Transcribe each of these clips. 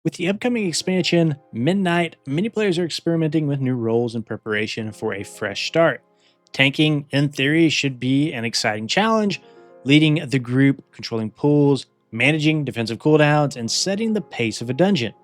With the upcoming expansion, Midnight, many players are experimenting with new roles in preparation for a fresh start. Tanking, in theory, should be an exciting challenge, leading the group, controlling pools, managing defensive cooldowns, and setting the pace of a dungeon.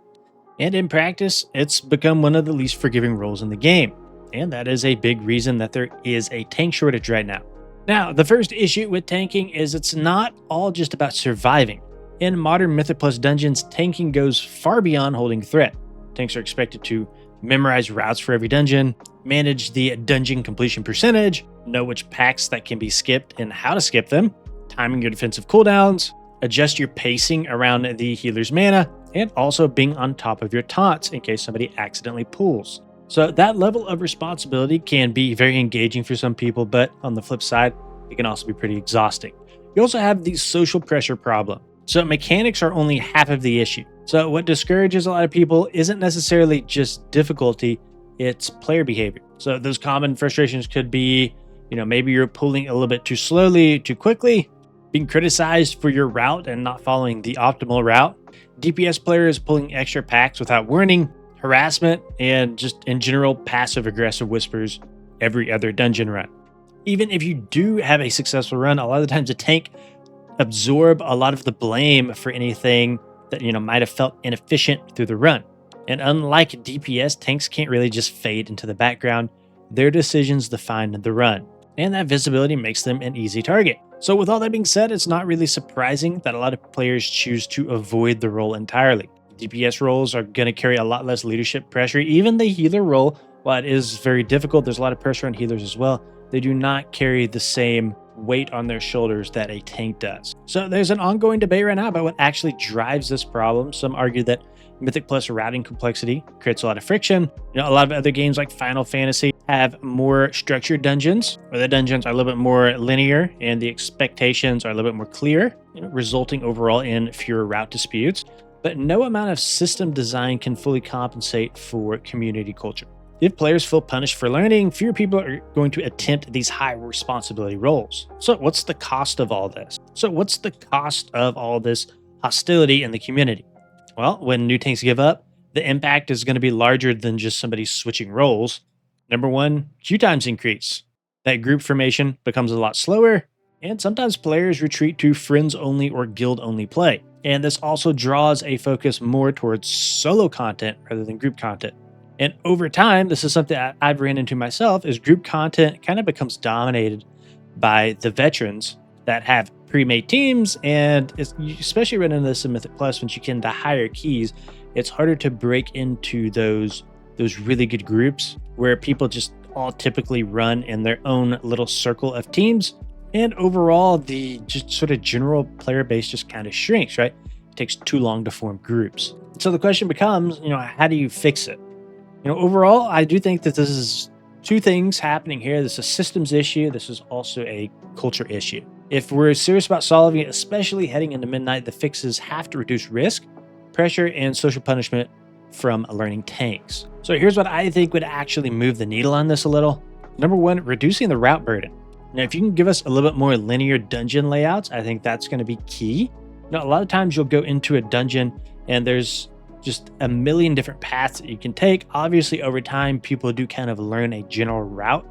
And in practice, it's become one of the least forgiving roles in the game. And that is a big reason that there is a tank shortage right now. Now, the first issue with tanking is it's not all just about surviving. In modern Mythic Plus dungeons, tanking goes far beyond holding threat. Tanks are expected to memorize routes for every dungeon, manage the dungeon completion percentage, know which packs that can be skipped and how to skip them, timing your defensive cooldowns, adjust your pacing around the healer's mana, and also being on top of your taunts in case somebody accidentally pulls. So that level of responsibility can be very engaging for some people, but on the flip side, it can also be pretty exhausting. You also have the social pressure problem. So mechanics are only half of the issue. So what discourages a lot of people isn't necessarily just difficulty, it's player behavior. So those common frustrations could be, maybe you're pulling a little bit too slowly, too quickly, being criticized for your route and not following the optimal route, DPS players pulling extra packs without warning, harassment, and just in general passive aggressive whispers every other dungeon run. Even if you do have a successful run, a lot of the times a tank absorb a lot of the blame for anything that might have felt inefficient through the run. And unlike DPS, tanks can't really just fade into the background. Their decisions define the run, and that visibility makes them an easy target. So with all that being said, it's not really surprising that a lot of players choose to avoid the role entirely. DPS roles are going to carry a lot less leadership pressure. Even the healer role, while it is very difficult, there's a lot of pressure on healers as well. They do not carry the same weight on their shoulders that a tank does. So there's an ongoing debate right now about what actually drives this problem. Some argue that Mythic Plus routing complexity creates a lot of friction. A lot of other games like Final Fantasy have more structured dungeons, where the dungeons are a little bit more linear and the expectations are a little bit more clear, resulting overall in fewer route disputes. But no amount of system design can fully compensate for community culture. If players feel punished for learning, fewer people are going to attempt these high responsibility roles. So what's the cost of all this? What's the cost of all this hostility in the community? Well, when new tanks give up, the impact is going to be larger than just somebody switching roles. Number one, queue times increase. That group formation becomes a lot slower, and sometimes players retreat to friends only or guild only play. And this also draws a focus more towards solo content rather than group content. And over time, this is something I've ran into myself, is group content kind of becomes dominated by the veterans that have pre-made teams. And you especially run into this in Mythic Plus, once you get into higher keys, it's harder to break into those really good groups where people just all typically run in their own little circle of teams. And overall, the just sort of general player base just kind of shrinks, right? It takes too long to form groups. So the question becomes, how do you fix it? Overall, I do think that this is two things happening here. This is a systems issue. This is also a culture issue. If we're serious about solving it, especially heading into Midnight, the fixes have to reduce risk, pressure, and social punishment from learning tanks. So here's what I think would actually move the needle on this a little. Number one, reducing the route burden. Now, if you can give us a little bit more linear dungeon layouts, I think that's going to be key. A lot of times you'll go into a dungeon and there's just a million different paths that you can take. Obviously, over time, people do kind of learn a general route.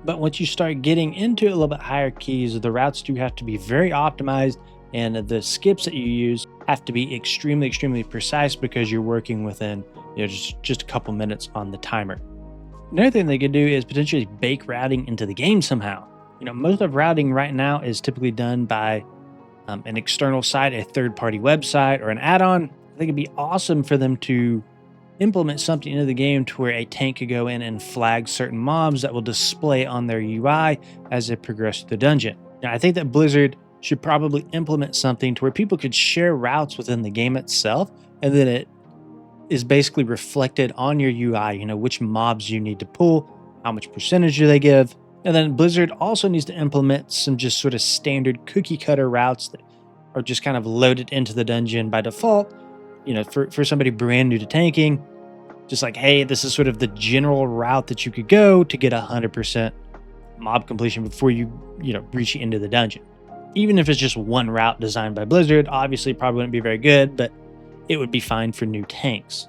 But once you start getting into a little bit higher keys, the routes do have to be very optimized, and the skips that you use have to be extremely, extremely precise because you're working within just a couple minutes on the timer. Another thing they could do is potentially bake routing into the game somehow. Most of routing right now is typically done by an external site, a third-party website, or an add-on. I think it'd be awesome for them to implement something into the game to where a tank could go in and flag certain mobs that will display on their UI as they progress through the dungeon. Now, I think that Blizzard should probably implement something to where people could share routes within the game itself, and then it is basically reflected on your UI, which mobs you need to pull, how much percentage do they give. And then Blizzard also needs to implement some just sort of standard cookie cutter routes that are just kind of loaded into the dungeon by default. For somebody brand new to tanking, just like, hey, this is sort of the general route that you could go to get 100% mob completion before you reach into the dungeon. Even if it's just one route designed by Blizzard, obviously probably wouldn't be very good, but it would be fine for new tanks.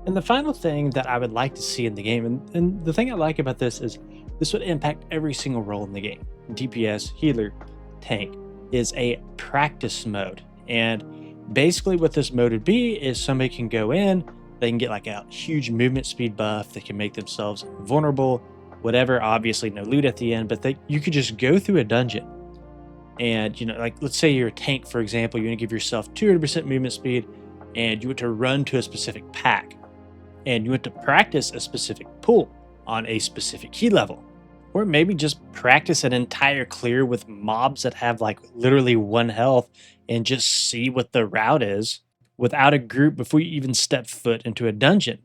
And the final thing that I would like to see in the game, and the thing I like about this is this would impact every single role in the game. DPS, healer, tank, is a practice mode. And basically what this mode would be is somebody can go in, they can get like a huge movement speed buff, they can make themselves vulnerable, whatever, obviously no loot at the end, but you could just go through a dungeon. And, like let's say you're a tank, for example, you want to give yourself 200% movement speed and you want to run to a specific pack and you want to practice a specific pull on a specific key level. Or maybe just practice an entire clear with mobs that have like literally 1 health and just see what the route is without a group before you even step foot into a dungeon.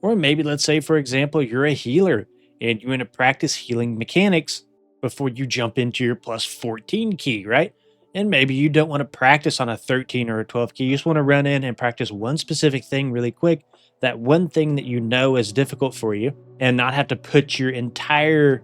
Or maybe let's say, for example, you're a healer and you want to practice healing mechanics before you jump into your plus 14 key, right? And maybe you don't want to practice on a 13 or a 12 key. You just want to run in and practice one specific thing really quick, that one thing that you know is difficult for you, and not have to put your entire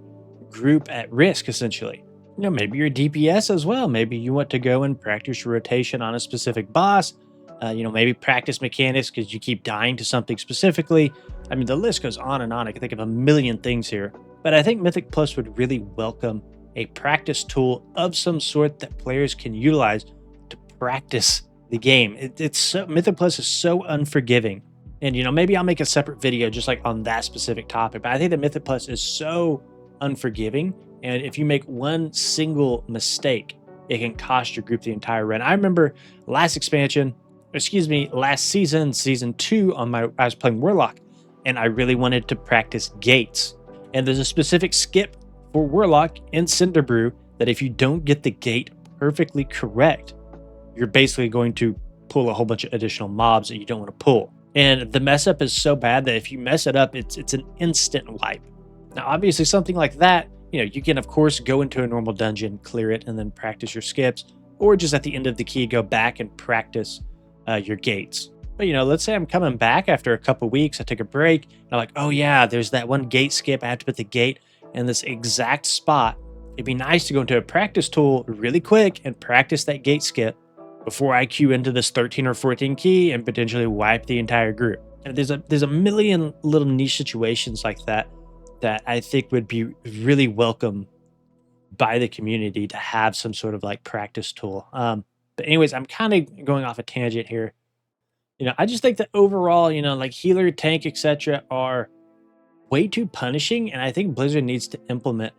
group at risk, essentially. Maybe you're DPS as well. Maybe you want to go and practice your rotation on a specific boss. Maybe practice mechanics because you keep dying to something specifically. I mean, the list goes on and on. I can think of a million things here. But I think Mythic Plus would really welcome a practice tool of some sort that players can utilize to practice the game. Mythic Plus is so unforgiving. And, maybe I'll make a separate video just like on that specific topic. But I think that Mythic Plus is so unforgiving. And if you make one single mistake, it can cost your group the entire run. I remember last season, season 2, I was playing Warlock, and I really wanted to practice gates. And there's a specific skip for Warlock in Cinderbrew that if you don't get the gate perfectly correct, you're basically going to pull a whole bunch of additional mobs that you don't want to pull. And the mess up is so bad that if you mess it up, it's an instant wipe. Now, obviously, something like that, you can, of course, go into a normal dungeon, clear it, and then practice your skips, or just at the end of the key, go back and practice your gates. But, let's say I'm coming back after a couple weeks, I take a break, and I'm like, oh yeah, there's that one gate skip, I have to put the gate in this exact spot. It'd be nice to go into a practice tool really quick and practice that gate skip before I queue into this 13 or 14 key and potentially wipe the entire group. And there's a million little niche situations like that I think would be really welcome by the community to have some sort of like practice tool. But anyways, I'm kind of going off a tangent here. I just think that overall, like healer, tank, etc. are way too punishing. And I think Blizzard needs to implement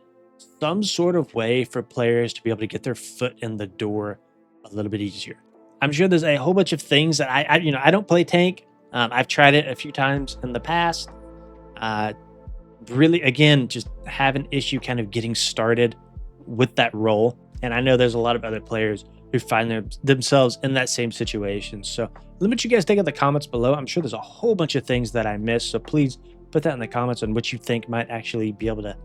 some sort of way for players to be able to get their foot in the door a little bit easier. I'm sure there's a whole bunch of things that I don't play tank. I've tried it a few times in the past. Really, again, just have an issue kind of getting started with that role. And I know there's a lot of other players who find themselves in that same situation. So let me know what you guys think in the comments below. I'm sure there's a whole bunch of things that I missed. So please put that in the comments on what you think might actually be able to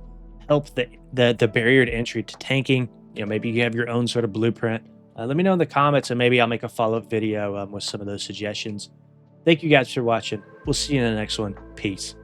help the barrier to entry to tanking. Maybe you have your own sort of blueprint. Let me know in the comments and maybe I'll make a follow-up video with some of those suggestions. Thank you guys for watching. We'll see you in the next one. Peace.